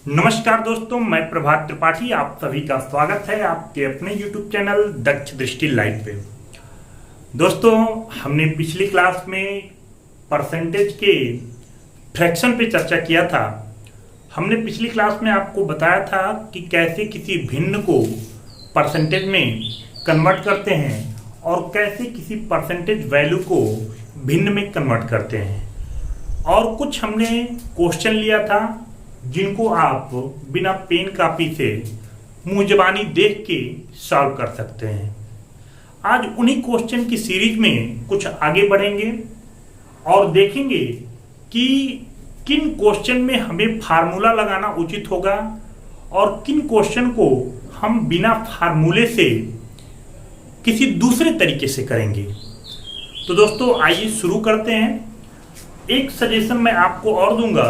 नमस्कार दोस्तों, मैं प्रभात त्रिपाठी आप सभी का स्वागत है आपके अपने YouTube चैनल दक्ष दृष्टि लाइव पे। दोस्तों, हमने पिछली क्लास में परसेंटेज के फ्रैक्शन पे चर्चा किया था। हमने पिछली क्लास में आपको बताया था कि कैसे किसी भिन्न को परसेंटेज में कन्वर्ट करते हैं और कैसे किसी परसेंटेज वैल्यू को भिन्न में कन्वर्ट करते हैं, और कुछ हमने क्वेश्चन लिया था जिनको आप बिना पेन कापी से मुंह जबानी देख के सॉल्व कर सकते हैं। आज उन्हीं क्वेश्चन की सीरीज में कुछ आगे बढ़ेंगे और देखेंगे कि किन क्वेश्चन में हमें फार्मूला लगाना उचित होगा और किन क्वेश्चन को हम बिना फार्मूले से किसी दूसरे तरीके से करेंगे। तो दोस्तों, आइए शुरू करते हैं। एक सजेशन मैं आपको और दूंगा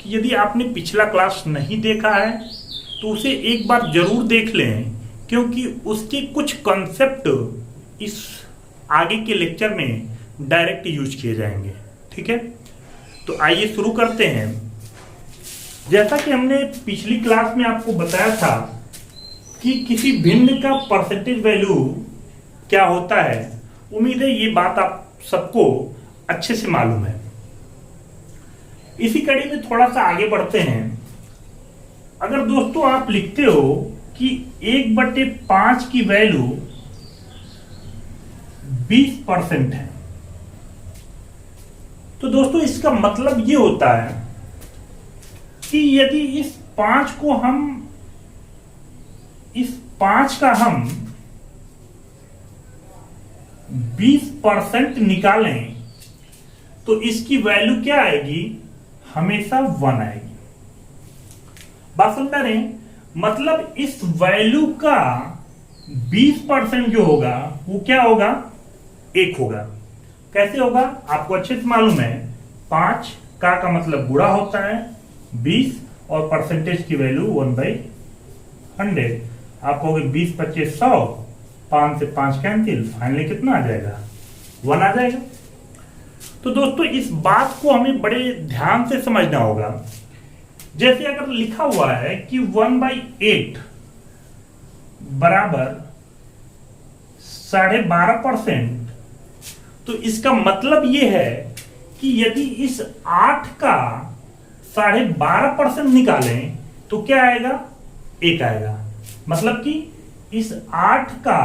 कि यदि आपने पिछला क्लास नहीं देखा है तो उसे एक बार जरूर देख लें, क्योंकि उसके कुछ कॉन्सेप्ट इस आगे के लेक्चर में डायरेक्ट यूज किए जाएंगे। ठीक है, तो आइए शुरू करते हैं। जैसा कि हमने पिछली क्लास में आपको बताया था कि किसी भिन्न का परसेंटेज वैल्यू क्या होता है, उम्मीद है ये बात आप सबको अच्छे से मालूम है। इसी कड़ी में थोड़ा सा आगे बढ़ते हैं। अगर दोस्तों आप लिखते हो कि 1/5 की वैल्यू 20% है, तो दोस्तों इसका मतलब ये होता है कि यदि इस 5 का हम 20% निकालें तो इसकी वैल्यू क्या आएगी? हमेशा 1 आएगी। बात समझ रहे हैं? मतलब इस वैल्यू का 20% जो होगा वो क्या होगा? 1 होगा। कैसे होगा आपको अच्छे से मालूम है। 5 का मतलब गुणा होता है 20 और परसेंटेज की वैल्यू 1/100। आप कहोगे 20 25 100, 5 से 5 कैंसिल, फाइनली कितना आ जाएगा? 1 आ जाएगा। तो दोस्तों इस बात को हमें बड़े ध्यान से समझना होगा। जैसे अगर लिखा हुआ है कि 1/8 बराबर 12.5%, तो इसका मतलब यह है कि यदि इस 8 का 12.5% निकालें तो क्या आएगा? 1 आएगा। मतलब कि इस 8 का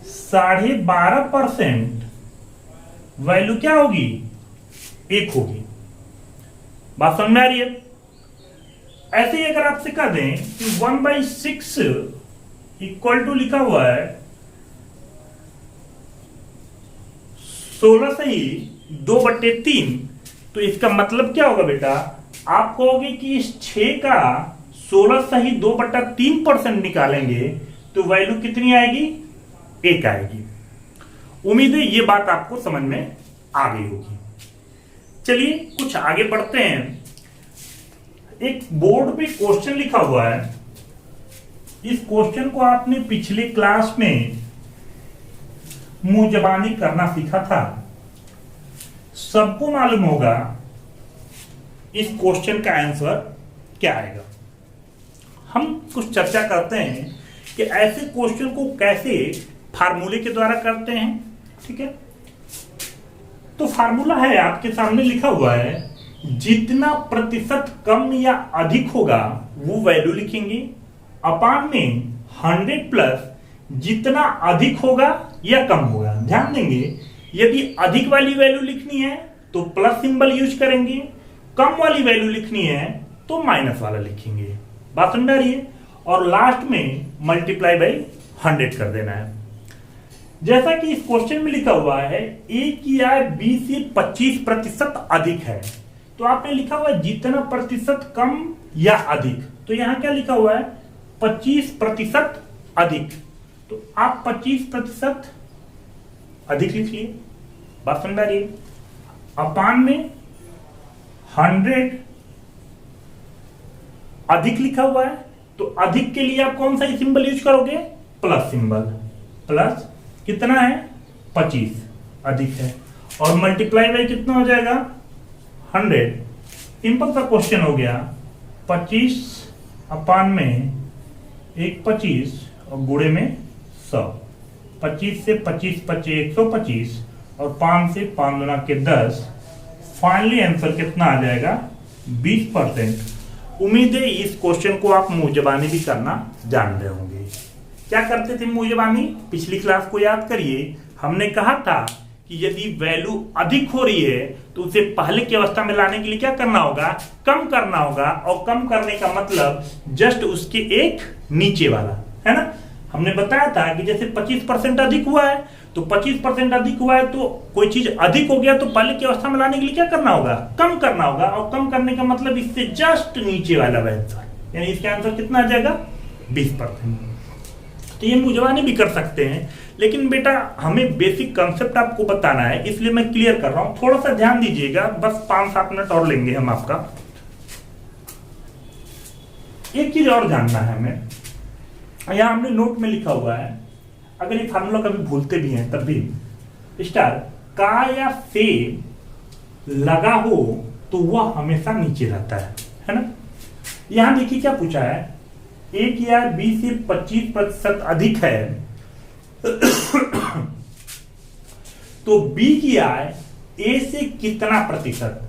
12.5% वैल्यू क्या होगी? 1 होगी। बात समझ में आ रही है? ऐसे ही अगर आपसे कह दें कि 1/6 इक्वल टू लिखा हुआ है 16 सही 2/3, तो इसका मतलब क्या होगा बेटा? आप कहोगे कि इस 6 का 16 सही 2/3% निकालेंगे तो वैल्यू कितनी आएगी? 1 आएगी। उम्मीद है ये बात आपको समझ में आ गई होगी। चलिए कुछ आगे बढ़ते हैं। एक बोर्ड पे क्वेश्चन लिखा हुआ है। इस क्वेश्चन को आपने पिछले क्लास में मुंह जबानी करना सीखा था। सबको मालूम होगा इस क्वेश्चन का आंसर क्या आएगा। हम कुछ चर्चा करते हैं कि ऐसे क्वेश्चन को कैसे फार्मूले के द्वारा करते हैं। ठीक है, तो फार्मूला है आपके सामने लिखा हुआ है, जितना प्रतिशत कम या अधिक होगा वो वैल्यू लिखेंगे, अपान में 100 प्लस जितना अधिक होगा या कम होगा। ध्यान देंगे, यदि अधिक वाली वैल्यू लिखनी है तो प्लस सिंबल यूज करेंगे, कम वाली वैल्यू लिखनी है तो माइनस वाला लिखेंगे। बात समझ आ रही है? और लास्ट में मल्टीप्लाई बाई 100 कर देना है। जैसा कि इस क्वेश्चन में लिखा हुआ है A की आय B से 25% अधिक है, तो आपने लिखा हुआ है जितना प्रतिशत कम या अधिक, तो यहां क्या लिखा हुआ है? 25% अधिक, तो आप 25% अधिक लिख लिए। बात समझ आ रही है? अपान में 100 अधिक लिखा हुआ है, तो अधिक के लिए आप कौन सा सिंबल यूज करोगे? Plus symbol. प्लस कितना है? 25 अधिक है, और मल्टीप्लाई बाई कितना हो जाएगा? 100। सिंपल सा क्वेश्चन हो गया। 25 अपान में 125 और गुणे में 100। 25 से 25 बचे 125 और 5 से 5 गुना के 10। फाइनली आंसर कितना आ जाएगा? 20%। उम्मीद है इस क्वेश्चन को आप मुंह जबानी भी करना जान रहे होंगे। क्या करते थे मुंह जबानी? पिछली क्लास को याद करिए, हमने कहा था कि यदि वैल्यू अधिक हो रही है तो उसे पहले की अवस्था में लाने के लिए क्या करना होगा? कम करना होगा। और कम करने का मतलब जस्ट उसके एक नीचे वाला, है ना। हमने बताया था कि जैसे 25% अधिक हुआ है तो 25% अधिक हुआ है तो कोई चीज अधिक हो गया तो पहले की अवस्था में लाने के लिए क्या करना होगा? कम करना होगा। और कम करने का मतलब इससे जस्ट नीचे वाला आंसर, यानी इसका आंसर कितना आ जाएगा? 20%। तो ये मुंह भी कर सकते हैं, लेकिन बेटा हमें बेसिक कंसेप्ट आपको बताना है, इसलिए मैं क्लियर कर रहा हूं। थोड़ा सा ध्यान दीजिएगा, बस 5-7 मिनट और लेंगे हम आपका। एक चीज और जानना है हमें, यहां हमने नोट में लिखा हुआ है, अगर ये फार्मूला कभी भूलते भी हैं तब भी स्टार का या से लगा हो तो वह हमेशा नीचे रहता है ना। यहां देखिए क्या पूछा है, ए की आय बी से 25% अधिक है तो बी की आय ए से कितना प्रतिशत?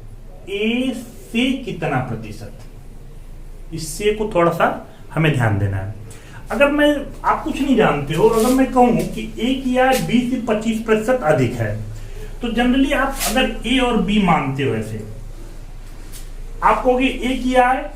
ए से कितना प्रतिशत? इससे को थोड़ा सा हमें ध्यान देना है। अगर मैं, आप कुछ नहीं जानते हो, अगर मैं कहूं कि ए की आय बी से 25% अधिक है तो जनरली आप अगर ए और बी मानते हो, ऐसे आप कहोगे ए की आय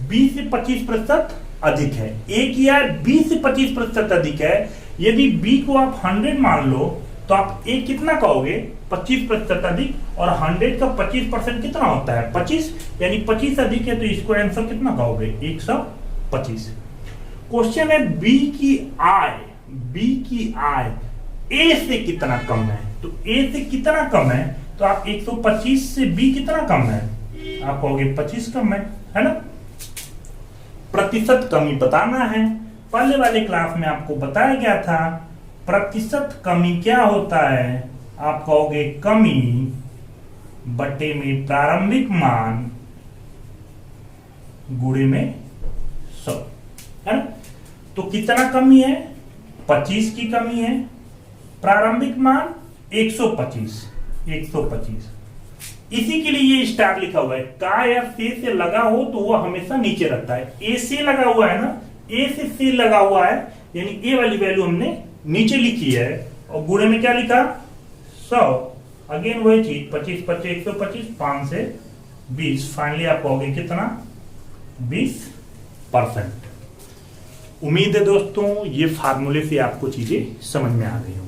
बी से 25% अधिक है। ए की आय बी से 25% अधिक है। यदि बी को आप 100 मान लो तो आप ए कितना कहोगे? 25% अधिक। और 100 का 25% कितना होता है? 25, यानी 25 अधिक है तो इसको आंसर कितना कहोगे? 125। क्वेश्चन है बी की आय ए से कितना कम है? तो ए से कितना कम है तो आप 125 से बी कितना कम है? आप कहोगे 25 कम है ना। प्रतिशत कमी बताना है। पहले वाले क्लास में आपको बताया गया था प्रतिशत कमी क्या होता है। आप कहोगे कमी बटे में प्रारंभिक मान गुणे में 100, है ना। तो कितना कमी है? 25 की कमी है। प्रारंभिक मान 125। इसी के लिए ये स्टार लिखा हुआ है। का या से लगा हो तो वह हमेशा नीचे रहता है। ए से लगा हुआ है ना, ए से लगा हुआ है, यानी ए वाली वैल्यू हमने नीचे लिखी है और गुणे में क्या लिखा? 100। अगेन वही चीज, 25 25 125, 5 से 20। फाइनली आप कहोगे कितना? 20%। उम्मीद है दोस्तों ये फार्मूले से आपको चीजें समझ में आ गई होंगी।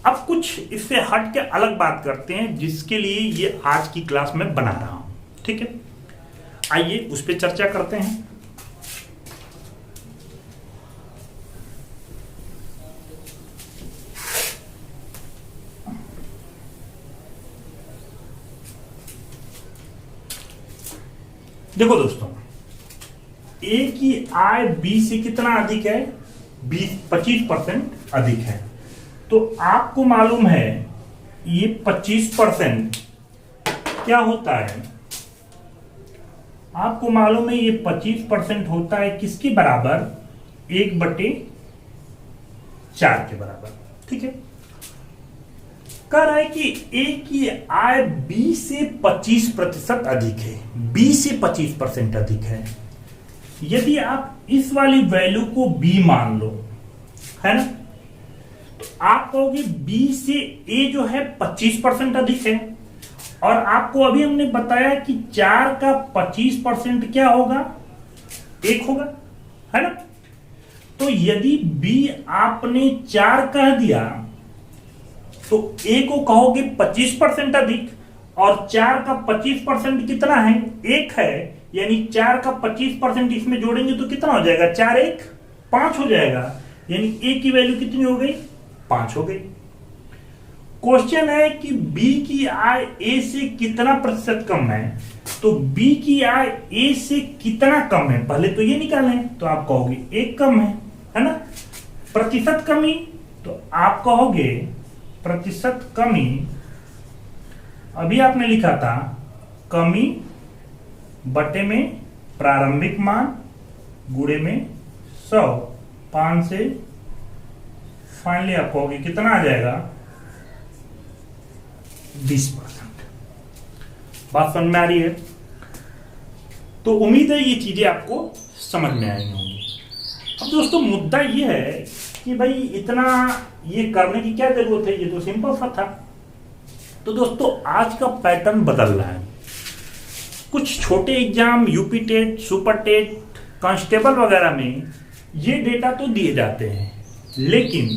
अब कुछ इससे हट के अलग बात करते हैं जिसके लिए ये आज की क्लास में बना रहा हूं, ठीक है। आइए उस पर चर्चा करते हैं। देखो दोस्तों, ए की आय बी से कितना अधिक है? 25% अधिक है। तो आपको मालूम है ये 25% क्या होता है? आपको मालूम है ये 25% होता है किसके बराबर? 1/4 के बराबर, ठीक है। कह रहा है कि ए की आय बी से 25% अधिक है। बी से 25% अधिक है। यदि आप इस वाली वैल्यू को बी मान लो, है ना, तो आप कहोगे बी से ए जो है 25% अधिक है। और आपको अभी हमने बताया कि 4 का 25% क्या होगा? 1 होगा, है ना। तो यदि बी आपने 4 कह दिया तो ए को कहोगे 25% अधिक, और 4 का 25% कितना है? 1 है। यानी 4 का 25% इसमें जोड़ेंगे तो कितना हो जाएगा? 4 1 5 हो जाएगा। यानी ए की वैल्यू कितनी हो गई? 5 हो गई। क्वेश्चन है कि बी की आय ए से कितना प्रतिशत कम है? तो बी की आय ए से कितना कम है पहले तो ये निकालें। तो आप कहोगे 1 कम है ना। प्रतिशत कमी, तो आप कहोगे प्रतिशत कमी, अभी आपने लिखा था कमी बटे में प्रारंभिक मान गुणे में 100, 5 से फाइनली आप कहोगे कितना आ जाएगा 20%। बात समझ में आ रही है? तो उम्मीद है ये चीजें आपको समझ में आई होंगी। अब दोस्तों मुद्दा ये है कि भाई इतना ये करने की क्या जरूरत है, ये तो सिंपल सा था। तो दोस्तों आज का पैटर्न बदल रहा है। कुछ छोटे exam UP TET, super TET, constable वगैरह में ये डेटा तो दिए जाते हैं, लेकिन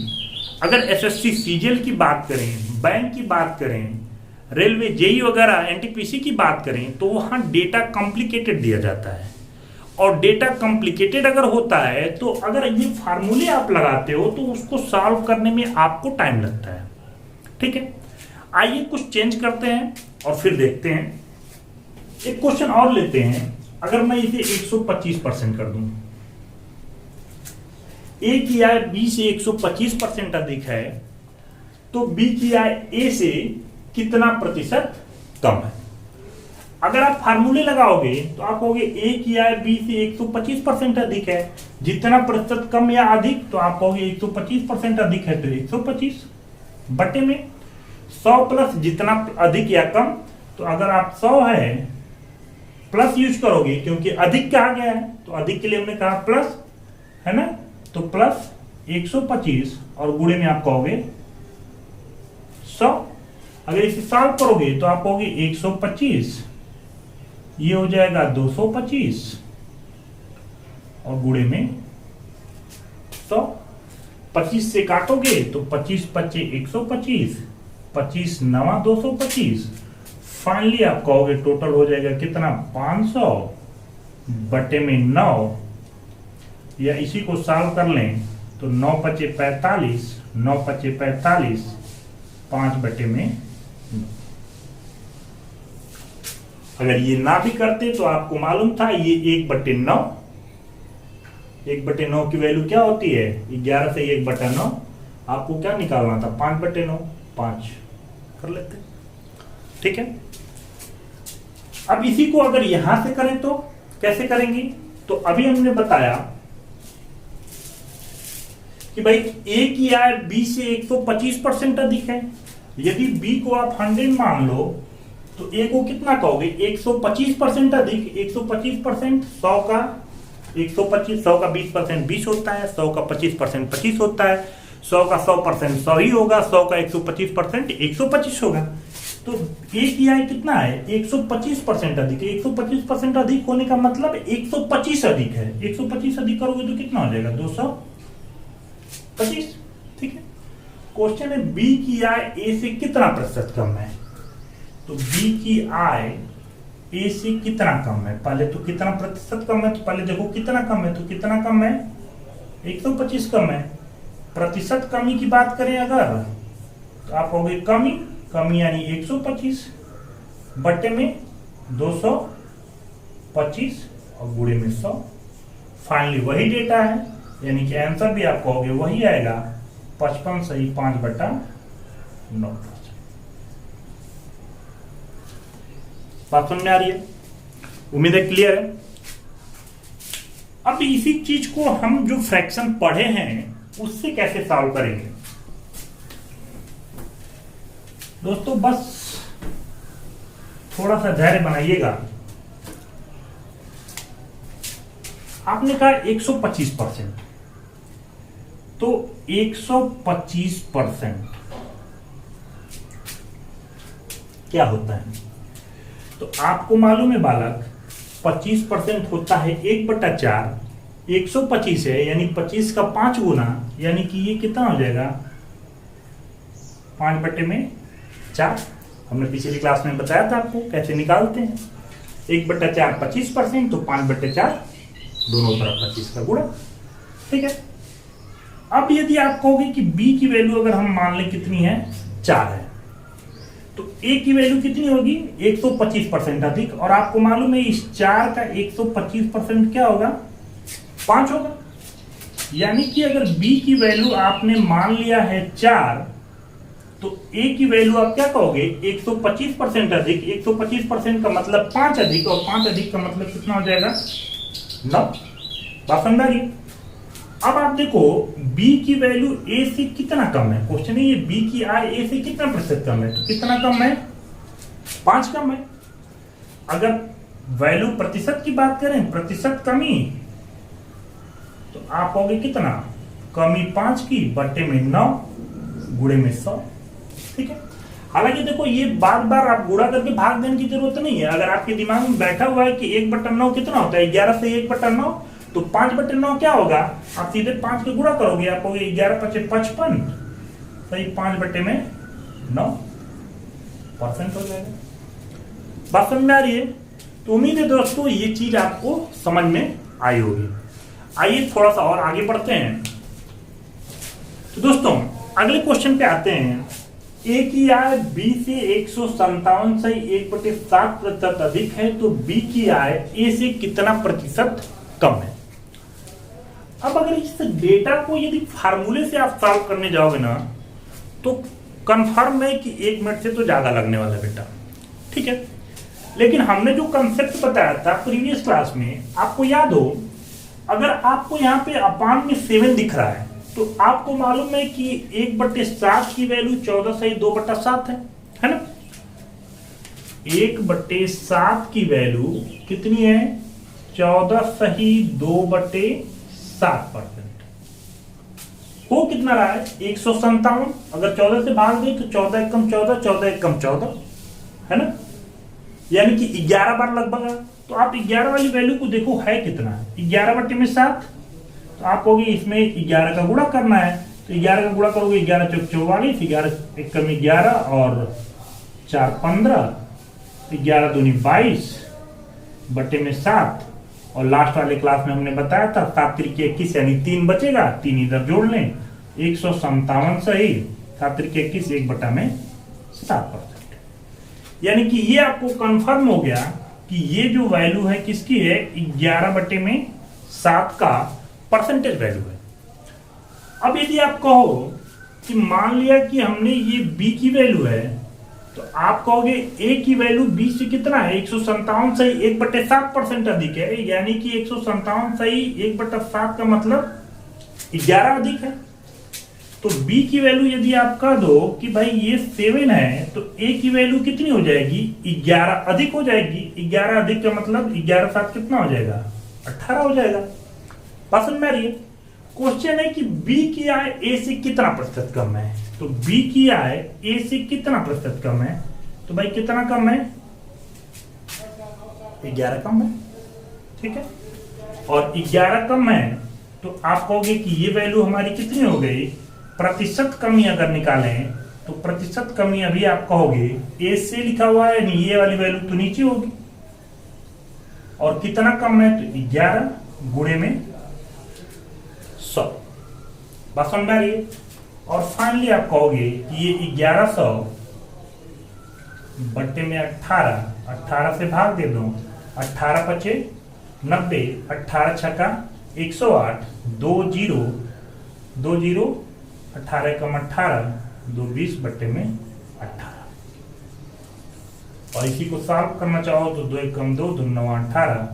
अगर एसएससी सीजीएल की बात करें, बैंक की बात करें, रेलवे जेई वगैरह एनटीपीसी की बात करें, तो वहां डेटा कॉम्प्लिकेटेड दिया जाता है। और डेटा कॉम्प्लिकेटेड अगर होता है तो अगर ये फार्मूले आप लगाते हो तो उसको सॉल्व करने में आपको टाइम लगता है। ठीक है, आइए कुछ चेंज करते हैं और फिर देखते हैं। एक क्वेश्चन और लेते हैं। अगर मैं इसे 125% कर दूं, ए की आय बी से 125% अधिक है, तो बी की आय ए से कितना प्रतिशत कम है? अगर आप फार्मूले लगाओगे तो आप कहोगे ए की आय बी से 125% अधिक है। जितना प्रतिशत कम या अधिक, तो आप कहोगे 125% अधिक है तो 125 बटे में 100 प्लस जितना अधिक या कम। तो अगर आप 100 है प्लस यूज करोगे, क्योंकि अधिक कहा गया है तो अधिक के लिए हमने कहा प्लस, है ना, तो प्लस 125 और गुणे में आप कहोगे 100। अगर इसे सॉल्व करोगे तो आप कहोगे 125, ये हो जाएगा 225 और गुणे में 100। 25 से काटोगे तो 25 पच्चे 125, 25 नवा 225। फाइनली आप कहोगे टोटल हो जाएगा कितना 500 बटे में 9, या इसी को सॉल्व कर लें तो 9 पच्चे 45, 9 पच्चे 45, 5 बटे में 9। अगर ये ना भी करते तो आपको मालूम था ये 1/9, 1/9 की वैल्यू क्या होती है 11 से 1/9 आपको क्या निकालना था 5/9, 5 कर लेते। ठीक है, अब इसी को अगर यहां से करें तो कैसे करेंगे? तो अभी हमने बताया कि भाई ए की आय बी से 125% अधिक है। यदि बी को आप 100 मान लो तो ए को कितना कहोगे 125% अधिक। 125% 100 का 125, 100 का 20% 20 होता है, 100 का 25% 25 होता है, 100 का 100% 100 ही होगा, 100 का 125% 125 होगा। तो ए की आय कितना है 125% अधिक है। 125% अधिक होने का मतलब 125 अधिक है। 125 अधिक करोगे तो कितना हो जाएगा 225। ठीक है, क्वेश्चन है बी की आय ए से कितना प्रतिशत कम है। तो बी की आय ए से कितना कम है, पहले तो कितना प्रतिशत कम है, तो पहले देखो कितना कम है, तो कितना कम है 125 कम है। प्रतिशत कमी की बात करें अगर तो आप कहोगे कमी, कमी यानी 125 बटे में 225 और गुणे में 100। फाइनली वही डेटा है, यानी कि आंसर भी आप कहोगे वही आएगा 55 सही 5/9। बात समझ में आ रही है? उम्मीद है क्लियर है। अब इसी चीज को हम जो फ्रैक्शन पढ़े हैं उससे कैसे सॉल्व करेंगे दोस्तों? बस थोड़ा सा धैर्य बनाइएगा। आपने कहा 125%, तो 125% क्या होता है? तो आपको मालूम है बालक 25% होता है 1/4। 125 है यानी 25 का 5 गुना, यानी कि ये कितना हो जाएगा 5/4। हमने पिछली क्लास में बताया था आपको कैसे निकालते हैं। 1/4 25%, तो 5/4 दोनों तरफ 25 का गुणा। ठीक है, अब यदि आप कहोगे कि b की वैल्यू अगर हम मान लें कितनी है 4 है, तो a की वैल्यू कितनी होगी 125% अधिक। और आपको मालूम है इस 4 का 125% क्या होगा 5 होगा। यानी कि अगर b की वैल्यू आपने मान लिया है 4, तो a की वैल्यू आप क्या कहोगे 125% अधिक। 125% का मतलब 5 अधिक, और 5 अधिक का मतलब कितना हो जाएगा 9। बात समझ आ रही है? अब आप देखो b की वैल्यू a से कितना कम है, क्वेश्चन है ये b की आय a से कितना प्रतिशत कम है, तो कितना कम है, 5 कम है। अगर वैल्यू प्रतिशत की बात करें, प्रतिशत कमी, तो आप कहोगे कितना, कमी 5 की बटे में 9 गुणे में 100। ठीक है, हालांकि देखो ये बार बार आप गुणा करके भाग देने की जरूरत नहीं है। अगर आपके दिमाग में बैठा हुआ है कि 1/9 कितना होता है, 11 से 1/9, तो 5/9 क्या होगा, आप सीधे 5 के गुणा करोगे, आप कहोगे 11 × 5 = 55, सही 5/9% हो जाएगा। बात समझ में आ रही है? तो उम्मीद है दोस्तों ये चीज आपको समझ में आई होगी। आइए थोड़ा सा और आगे बढ़ते हैं। तो दोस्तों अगले क्वेश्चन पे आते हैं। ए की आय बी से 157 से 1/7% अधिक है, तो बी की आय ए से कितना प्रतिशत कम है। अब अगर इस डेटा को यदि फार्मूले से आप सॉल्व करने जाओगे ना, तो कंफर्म है कि 1 मिनट से तो ज्यादा लगने वाला है बेटा। ठीक है, लेकिन हमने जो कंसेप्ट बताया था प्रीवियस क्लास में, आपको याद हो, अगर आपको यहाँ पे अपान में 7 दिख रहा है, तो आपको मालूम है कि 1/7 की वैल्यू 14 सही 2/7 है ना। 1/7 की वैल्यू कितनी है, 14 सही 2/7%। हो कितना रहा है, 157। अगर 14 से भाग दे तो 14 × 14, 14 × 14 है ना, यानी कि 11 बार लगभग। तो आप 11 वाली वैल्यू को देखो है कितना, 11/7। तो आप कहोगे इसमें 11 का गुणा करना है, तो 11 का गुणा करोगे, 11 × 44, 11 × 1 = 11 और 4 = 15, 11 दूनी 22 बटे में 7। और लास्ट वाले क्लास में हमने बताया था 7 × 21 यानी 3 बचेगा, 3 इधर जोड़ लें, 157 सही 7 × 21 1/7%। यानी कि ये आपको कंफर्म हो गया कि ये जो वैल्यू है किसकी है, 11/7 का परसेंटेज वैल्यू है। अब यदि आप कहो कि मान लिया कि हमने ये b की वैल्यू है, तो आप कहोगे a की वैल्यू b से कितना है, 157 सही 1/7% अधिक है, यानी कि 157 सही 1/7 का मतलब 11 अधिक है। तो b की वैल्यू यदि आप कह दो कि भाई ये 7 है, तो a की वैल्यू कितनी हो जाएगी, 11 अधिक हो जाएगी। 11 अधिक का मतलब 11 × 7 कितना हो जाएगा, 18 हो जाएगा। बात समझ में आ रही है? क्वेश्चन है कि b की आय a से कितना प्रतिशत कम है, तो b की आय a से कितना प्रतिशत कम है, तो भाई कितना कम है, 11 कम है। ठीक है, और 11 कम है, तो आप कहोगे कि ये वैल्यू हमारी कितनी हो गई, प्रतिशत कमी अगर निकालें तो प्रतिशत कमी अभी आप कहोगे a से लिखा हुआ है, यानी ये वाली वैल्यू तो नीचे होगी, और कितना कम है, तो 11 गुणे में 100। बात समझ में आ रही है? और फाइनली आप कहोगे कि ये 1100 बटे में 18 से भाग दे दो, 18 × 5 = 90, 18 × 6 = 108, 2 0 2 0, 18 × 18 2 20 बटे में 18। और इसी को सॉल्व करना चाहो तो 2 × 1 = 2, 2 9 = 18,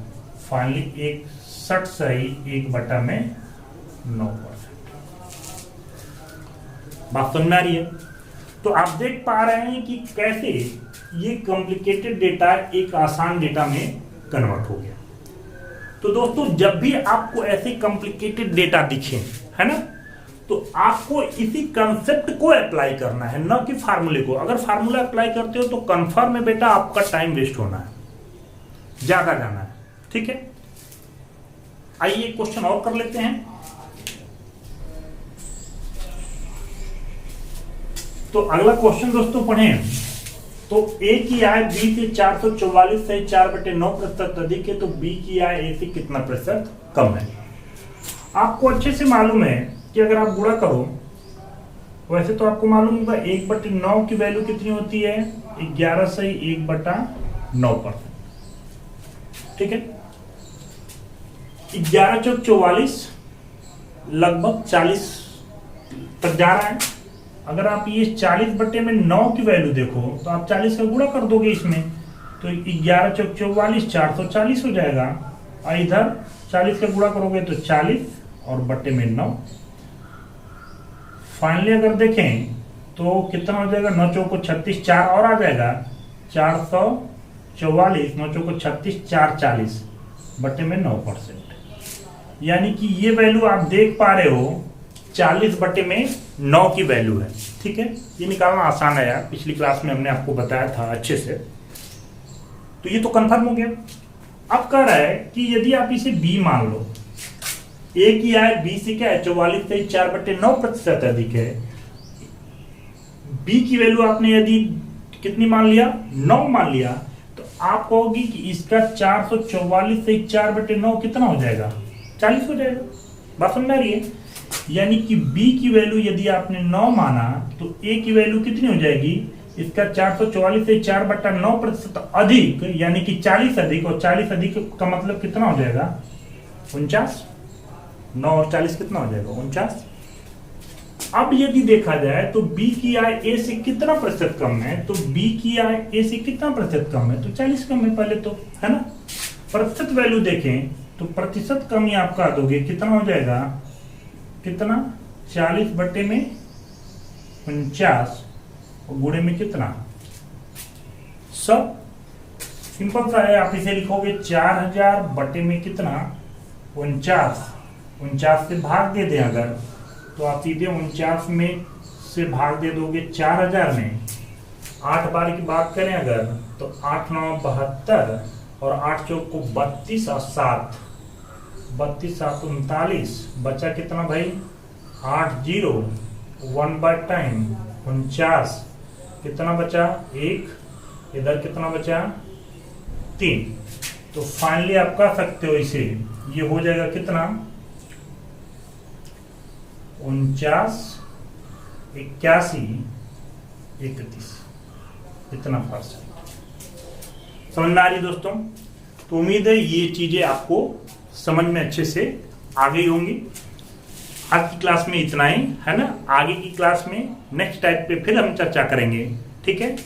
फाइनली 61 सही 1/9%। बात समझ में आ रही है? तो आप देख पा रहे हैं कि कैसे ये कॉम्प्लिकेटेड डेटा एक आसान डेटा में कन्वर्ट हो गया। तो दोस्तों जब भी आपको ऐसे कॉम्प्लिकेटेड डेटा दिखे, है ना, तो आपको इसी कंसेप्ट को अप्लाई करना है, न कि फार्मूले को। अगर फार्मूला अप्लाई करते हो तो कंफर्म है बेटा आपका टाइम वेस्ट होना है, ज्यादा जाना है। ठीक है, आइए क्वेश्चन और कर लेते हैं। तो अगला क्वेश्चन दोस्तों पढ़ें। तो a की आय b से 444 से 4/9% अधिक है, तो b की आय a से कितना प्रतिशत कम है। आपको अच्छे से मालूम है कि अगर आप गुणा करो, वैसे तो आपको मालूम होगा 1/9 की वैल्यू कितनी होती है, 11 सही 1/9%। ठीक है, 11 × 44 लगभग 40 तक जा रहा है। अगर आप ये 40/9 की वैल्यू देखो तो आप 40 का गुणा कर दोगे इसमें, तो 11 × 44 440 हो जाएगा। और इधर 40 का गुणा करोगे तो 40 और बट्टे में 9। फाइनली अगर देखें तो कितना हो जाएगा, 9 चौको 36, 4 और आ जाएगा 444, 9 चौको 36, 4 40 बट्टे में 9%। यानी कि ये वैल्यू आप देख पा रहे हो 40 बट्टे में 9 की वैल्यू है। ठीक है, ये निकालना आसान है यार, पिछली क्लास में हमने आपको बताया था अच्छे से। तो ये तो कंफर्म हो गया। अब कह रहा है कि यदि आप इसे b मान लो, a की आय b से क्या है, 44 से 4/9% अधिक है। b की वैल्यू आपने यदि कितनी मान लिया, 9 मान लिया, तो आप कहोगी कि इसका 444 से 4/9 कितना हो जाएगा, 40 हो जाएगा। बात समझ आ रही है? यानी कि b की वैल्यू यदि आपने 9 माना तो a की वैल्यू कितनी हो जाएगी, इसका 444 से 4/9% अधिक, यानी कि 40 अधिक, और 40 अधिक का मतलब कितना हो जाएगा, 49। 9 और 40 कितना हो जाएगा, 49। अब यदि देखा जाए तो b की आय a से कितना प्रतिशत कम है, तो b की आय a से कितना प्रतिशत कम है, तो 40 कम है पहले तो, है ना। प्रतिशत वैल्यू देखें तो प्रतिशत कम ही आप कर दोगे, कितना हो जाएगा, कितना, 40 बट्टे में 49 और गुणे में कितना, सब सिंपल सा है। आप इसे लिखोगे 4000 बट्टे में कितना, 49 से भाग दे दें अगर, तो आप सीधे 49 में से भाग दे दोगे 4000 में। 8 बार की बात करें अगर तो 8 9 72 और 8 चौक को 32 और 7 32 7 39, बचा कितना भाई, 8 0 1 बाय टाइम 49, कितना बचा 1, इधर कितना बचा 3। तो फाइनली आप कह सकते हो इसे, ये हो जाएगा कितना, 49 81 31, इतना परसेंट। समझ में आ रही दोस्तों? तो उम्मीद है ये चीजें आपको समझ में अच्छे से आ गई होंगी। आज की क्लास में इतना ही है ना, आगे की क्लास में नेक्स्ट टाइप पे फिर हम चर्चा करेंगे। ठीक है,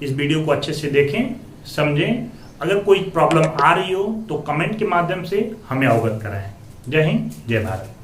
इस वीडियो को अच्छे से देखें, समझें। अगर कोई प्रॉब्लम आ रही हो तो कमेंट के माध्यम से हमें अवगत कराएं। जय हिंद, जय भारत।